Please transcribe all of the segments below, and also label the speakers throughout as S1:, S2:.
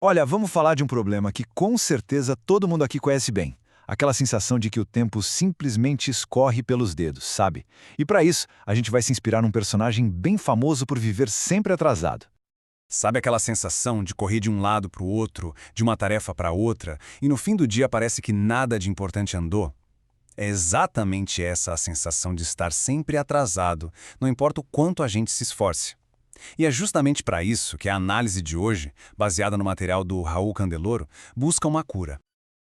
S1: Olha, vamos falar de um problema que com certeza todo mundo aqui conhece bem. Aquela sensação de que o tempo simplesmente escorre pelos dedos, sabe? E para isso, a gente vai se inspirar num personagem bem famoso por viver sempre atrasado.
S2: Sabe aquela sensação de correr de um lado para o outro, de uma tarefa para outra, e no fim do dia parece que nada de importante andou? É exatamente essa a sensação de estar sempre atrasado, não importa o quanto a gente se esforce. E é justamente para isso que a análise de hoje, baseada no material do Raul Candeloro, busca uma cura.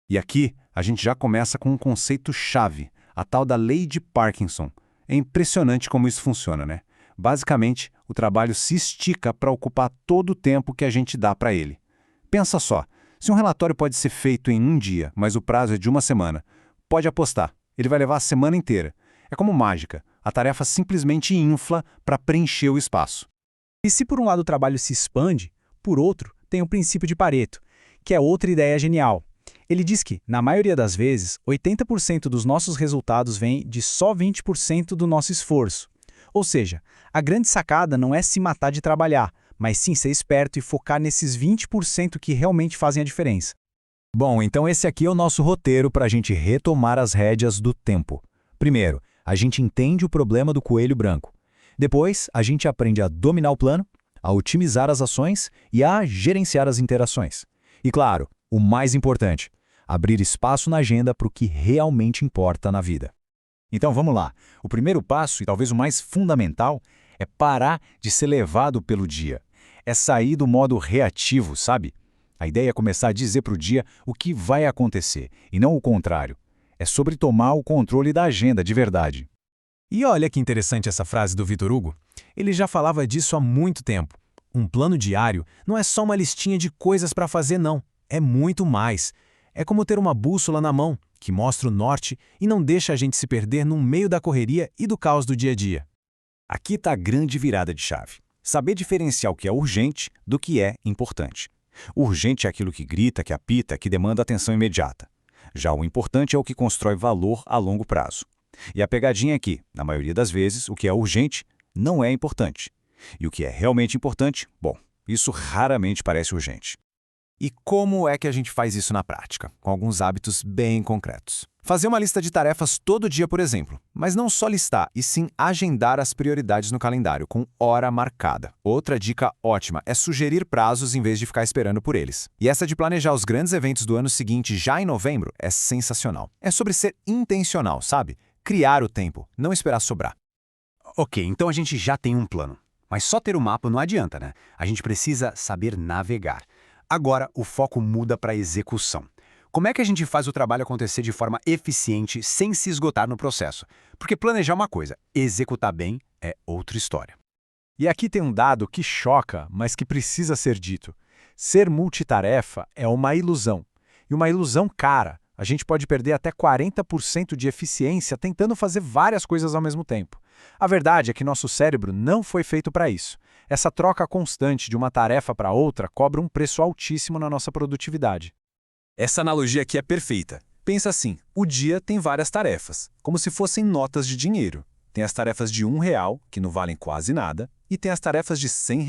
S2: E aqui a gente já começa com um conceito-chave, a tal da lei de Parkinson. É impressionante como isso funciona, né? Basicamente, o trabalho se estica para ocupar todo o tempo que a gente dá para ele. Pensa só, se um relatório pode ser feito em um dia, mas o prazo é de uma semana, pode apostar, ele vai levar a semana inteira. É como mágica, a tarefa simplesmente infla para preencher o espaço.
S3: E se por um lado o trabalho se expande, por outro, tem o princípio de Pareto, que é outra ideia genial. Ele diz que, na maioria das vezes, 80% dos nossos resultados vem de só 20% do nosso esforço. Ou seja, a grande sacada não é se matar de trabalhar, mas sim ser esperto e focar nesses 20% que realmente fazem a diferença.
S1: Bom, então esse aqui é o nosso roteiro para a gente retomar as rédeas do tempo. Primeiro, a gente entende o problema do coelho branco. Depois, a gente aprende a dominar o plano, a otimizar as ações e a gerenciar as interações. E claro, o mais importante, abrir espaço na agenda para o que realmente importa na vida. Então vamos lá. O primeiro passo, e talvez o mais fundamental, é parar de ser levado pelo dia. É sair do modo reativo, sabe? A ideia é começar a dizer para o dia o que vai acontecer, e não o contrário. É sobre tomar o controle da agenda de verdade.
S3: E olha que interessante essa frase do Vitor Hugo. Ele já falava disso há muito tempo. Um plano diário não é só uma listinha de coisas para fazer, não. É muito mais. É como ter uma bússola na mão, que mostra o norte e não deixa a gente se perder no meio da correria e do caos do dia a dia.
S2: Aqui está a grande virada de chave. Saber diferenciar o que é urgente do que é importante. O urgente é aquilo que grita, que apita, que demanda atenção imediata. Já o importante é o que constrói valor a longo prazo. E a pegadinha é que, na maioria das vezes, o que é urgente não é importante. E o que é realmente importante, bom, isso raramente parece urgente. E como é que a gente faz isso na prática? Com alguns hábitos bem concretos. Fazer uma lista de tarefas todo dia, por exemplo. Mas não só listar, e sim agendar as prioridades no calendário, com hora marcada. Outra dica ótima é sugerir prazos em vez de ficar esperando por eles. E essa de planejar os grandes eventos do ano seguinte já em novembro é sensacional. É sobre ser intencional, sabe? Criar o tempo, não esperar sobrar.
S4: Ok, então a gente já tem um plano. Mas só ter o mapa não adianta, né? A gente precisa saber navegar. Agora, o foco muda para a execução. Como é que a gente faz o trabalho acontecer de forma eficiente sem se esgotar no processo? Porque planejar é uma coisa, executar bem é outra história.
S3: E aqui tem um dado que choca, mas que precisa ser dito. Ser multitarefa é uma ilusão. E uma ilusão cara. A gente pode perder até 40% de eficiência tentando fazer várias coisas ao mesmo tempo. A verdade é que nosso cérebro não foi feito para isso. Essa troca constante de uma tarefa para outra cobra um preço altíssimo na nossa produtividade.
S2: Essa analogia aqui é perfeita. Pensa assim, o dia tem várias tarefas, como se fossem notas de dinheiro. Tem as tarefas de R$ 1, que não valem quase nada, e tem as tarefas de R$ 100,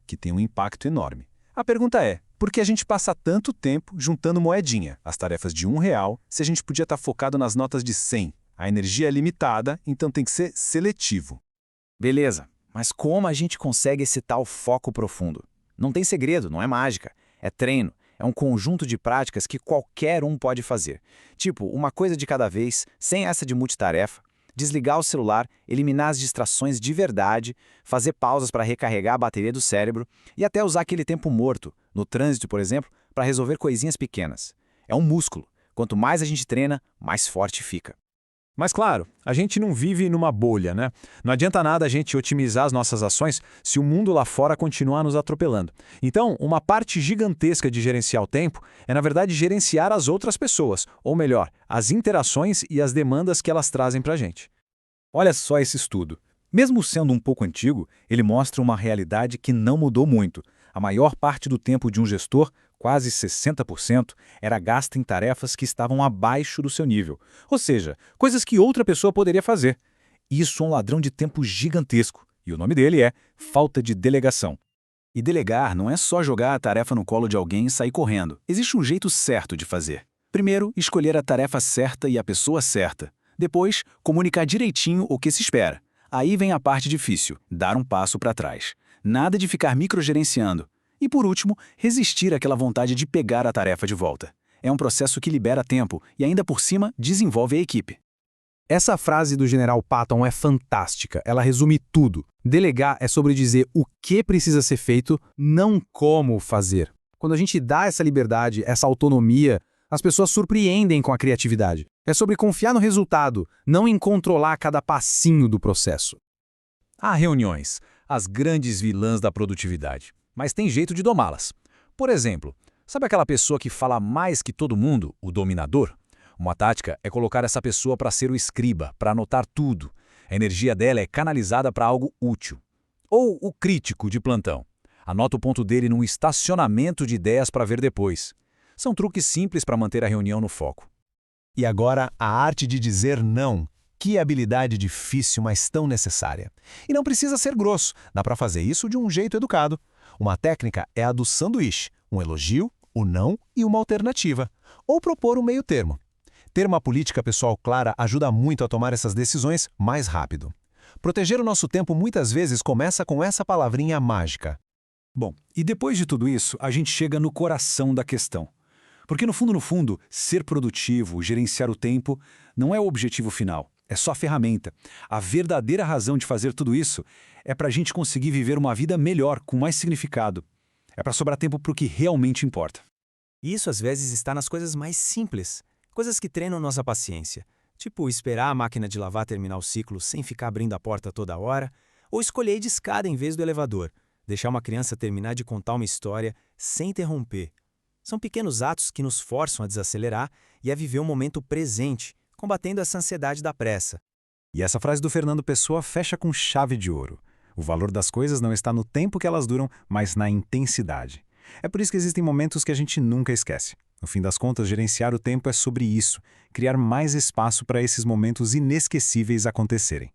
S2: que têm um impacto enorme. A pergunta é, por que a gente passa tanto tempo juntando moedinha, as tarefas de R$ 1, se a gente podia estar focado nas notas de 100? A energia é limitada, então tem que ser seletivo.
S5: Beleza, mas como a gente consegue esse tal foco profundo? Não tem segredo, não é mágica. É treino, é um conjunto de práticas que qualquer um pode fazer. Tipo, uma coisa de cada vez, sem essa de multitarefa, desligar o celular, eliminar as distrações de verdade, fazer pausas para recarregar a bateria do cérebro e até usar aquele tempo morto, no trânsito, por exemplo, para resolver coisinhas pequenas. É um músculo. Quanto mais a gente treina, mais forte fica.
S3: Mas claro, a gente não vive numa bolha, né? Não adianta nada a gente otimizar as nossas ações se o mundo lá fora continuar nos atropelando. Então, uma parte gigantesca de gerenciar o tempo é, na verdade, gerenciar as outras pessoas, ou melhor, as interações e as demandas que elas trazem para a gente.
S1: Olha só esse estudo. Mesmo sendo um pouco antigo, ele mostra uma realidade que não mudou muito. A maior parte do tempo de um gestor, quase 60%, era gasta em tarefas que estavam abaixo do seu nível. Ou seja, coisas que outra pessoa poderia fazer. Isso é um ladrão de tempo gigantesco. E o nome dele é falta de delegação.
S5: E delegar não é só jogar a tarefa no colo de alguém e sair correndo. Existe um jeito certo de fazer. Primeiro, escolher a tarefa certa e a pessoa certa. Depois, comunicar direitinho o que se espera. Aí vem a parte difícil, dar um passo para trás. Nada de ficar microgerenciando. E por último, resistir àquela vontade de pegar a tarefa de volta. É um processo que libera tempo e ainda por cima desenvolve a equipe.
S3: Essa frase do General Patton é fantástica. Ela resume tudo. Delegar é sobre dizer o que precisa ser feito, não como fazer. Quando a gente dá essa liberdade, essa autonomia, as pessoas surpreendem com a criatividade. É sobre confiar no resultado, não em controlar cada passinho do processo.
S1: Há reuniões, as grandes vilãs da produtividade, mas tem jeito de domá-las. Por exemplo, sabe aquela pessoa que fala mais que todo mundo, o dominador? Uma tática é colocar essa pessoa para ser o escriba, para anotar tudo. A energia dela é canalizada para algo útil. Ou o crítico de plantão. Anota o ponto dele num estacionamento de ideias para ver depois. São truques simples para manter a reunião no foco.
S2: E agora, a arte de dizer não. Que habilidade difícil, mas tão necessária. E não precisa ser grosso, dá para fazer isso de um jeito educado. Uma técnica é a do sanduíche, um elogio, o não e uma alternativa. Ou propor um meio termo. Ter uma política pessoal clara ajuda muito a tomar essas decisões mais rápido. Proteger o nosso tempo muitas vezes começa com essa palavrinha mágica.
S1: Bom, e depois de tudo isso, a gente chega no coração da questão. Porque no fundo, ser produtivo, gerenciar o tempo, não é o objetivo final, é só a ferramenta. A verdadeira razão de fazer tudo isso é para a gente conseguir viver uma vida melhor, com mais significado. É para sobrar tempo para o que realmente importa.
S5: E isso às vezes está nas coisas mais simples, coisas que treinam nossa paciência. Tipo esperar a máquina de lavar terminar o ciclo sem ficar abrindo a porta toda hora, ou escolher ir de escada em vez do elevador, deixar uma criança terminar de contar uma história sem interromper. São pequenos atos que nos forçam a desacelerar e a viver o momento presente, combatendo essa ansiedade da pressa.
S2: E essa frase do Fernando Pessoa fecha com chave de ouro. O valor das coisas não está no tempo que elas duram, mas na intensidade. É por isso que existem momentos que a gente nunca esquece. No fim das contas, gerenciar o tempo é sobre isso, criar mais espaço para esses momentos inesquecíveis acontecerem.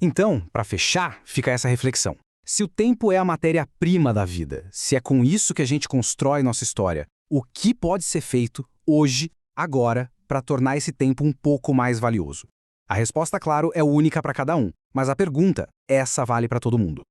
S3: Então, para fechar, fica essa reflexão. Se o tempo é a matéria-prima da vida, se é com isso que a gente constrói nossa história, o que pode ser feito hoje, agora, para tornar esse tempo um pouco mais valioso? A resposta, claro, é única para cada um, mas a pergunta, essa vale para todo mundo.